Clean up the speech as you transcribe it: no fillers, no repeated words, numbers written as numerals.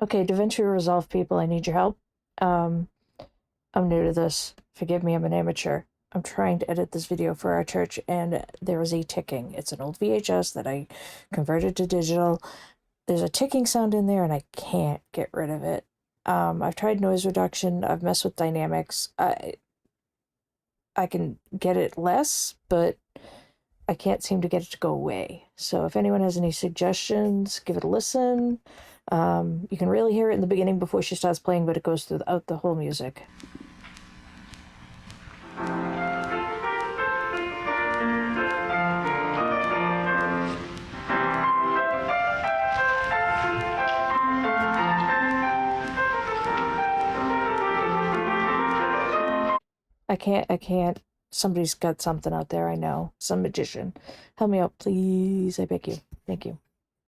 Okay, Davinci Resolve people, I need your help. Um, I'm new to this. Forgive me, I'm an amateur. I'm trying to edit this video for our church, and there is a ticking. It's an old VHS that I converted to digital. There's a ticking sound in there, and I can't get rid of it. I've tried noise reduction. I've messed with dynamics. I can get it less, but I can't seem to get it to go away. So if anyone has any suggestions, give it a listen. You can really hear it in the beginning before she starts playing, but it goes throughout the whole music. I can't. Somebody's got something out there, I know. Some magician. Help me out, please. I beg you. Thank you.